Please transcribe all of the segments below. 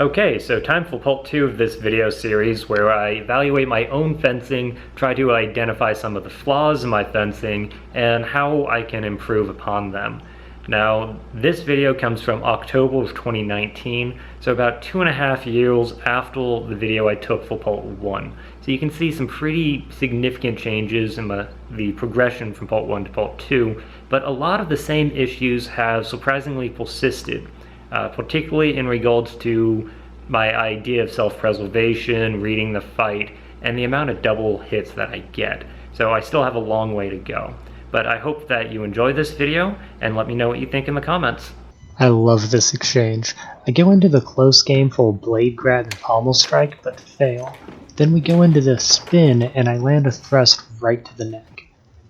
Okay, so time for part 2 of this video series where I evaluate my own fencing, try to identify some of the flaws in my fencing, and how I can improve upon them. Now, this video comes from October of 2019, so about 2.5 years after the video I took for part 1. So you can see some pretty significant changes in the progression from part 1 to part 2, but a lot of the same issues have surprisingly persisted. Particularly in regards to my idea of self-preservation, reading the fight, and the amount of double hits that I get. So I still have a long way to go. But I hope that you enjoy this video, and let me know what you think in the comments. I love this exchange. I go into the close game for a blade grab and pommel strike, but fail. Then we go into the spin, and I land a thrust right to the neck.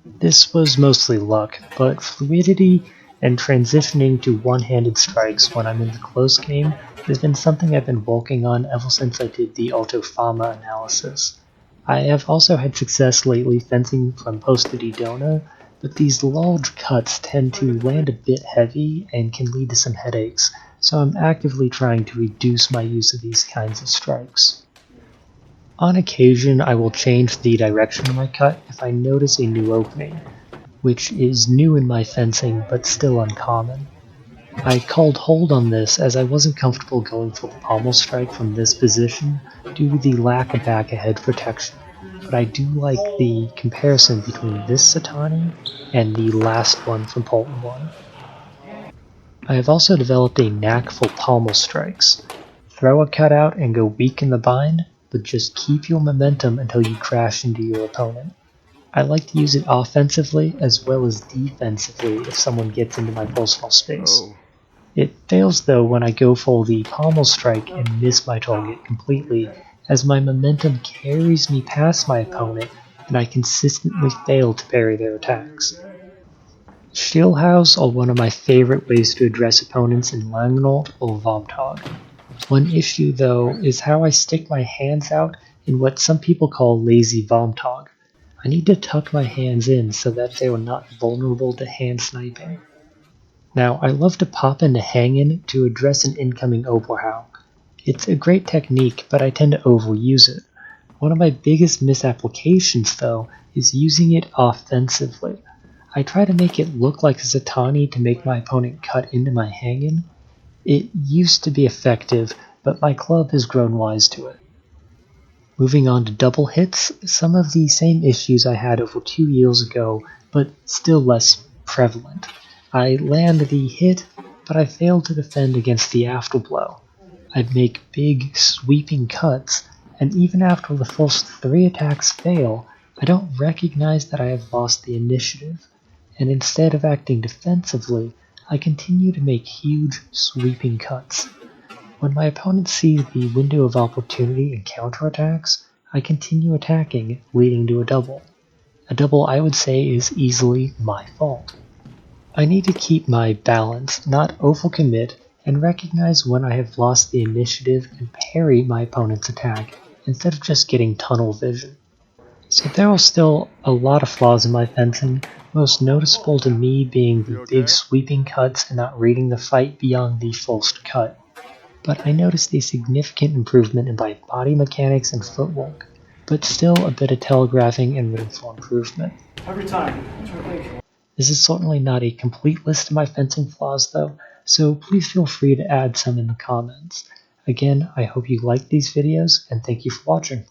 This was mostly luck, but fluidity and transitioning to one-handed strikes when I'm in the close game has been something I've been working on ever since I did the HEMA analysis. I have also had success lately fencing from Posta di Donna, but these large cuts tend to land a bit heavy and can lead to some headaches, so I'm actively trying to reduce my use of these kinds of strikes. On occasion, I will change the direction of my cut if I notice a new opening, which is new in my fencing but still uncommon. I called hold on this as I wasn't comfortable going for the pommel strike from this position due to the lack of back ahead protection, but I do like the comparison between this Satani and the last one from part 1. I have also developed a knack for pommel strikes. Throw a cut out and go weak in the bind, but just keep your momentum until you crash into your opponent. I like to use it offensively as well as defensively if someone gets into my personal space. It fails though when I go for the pommel strike and miss my target completely, as my momentum carries me past my opponent and I consistently fail to parry their attacks. Schielhaus are one of my favorite ways to address opponents in Hängen or Vormtag. One issue though is how I stick my hands out in what some people call lazy Vormtag. I need to tuck my hands in so that they are not vulnerable to hand sniping. Now, I love to pop into Hängen to address an incoming overhau. It's a great technique, but I tend to overuse it. One of my biggest misapplications, though, is using it offensively. I try to make it look like a Satani to make my opponent cut into my Hängen. It used to be effective, but my club has grown wise to it. Moving on to double hits, some of the same issues I had over 2 years ago, but still less prevalent. I land the hit, but I fail to defend against the afterblow. I'd make big, sweeping cuts, and even after the first 3 attacks fail, I don't recognize that I have lost the initiative, and instead of acting defensively, I continue to make huge, sweeping cuts. When my opponents see the window of opportunity and counterattacks, I continue attacking, leading to a double. A double I would say is easily my fault. I need to keep my balance, not overcommit, and recognize when I have lost the initiative and parry my opponent's attack, instead of just getting tunnel vision. So there are still a lot of flaws in my fencing, most noticeable to me being the big sweeping cuts and not reading the fight beyond the first cut. But I noticed a significant improvement in my body mechanics and footwork, but still a bit of telegraphing and room for improvement. Every time. This is certainly not a complete list of my fencing flaws though, so please feel free to add some in the comments. Again, I hope you like these videos, and thank you for watching.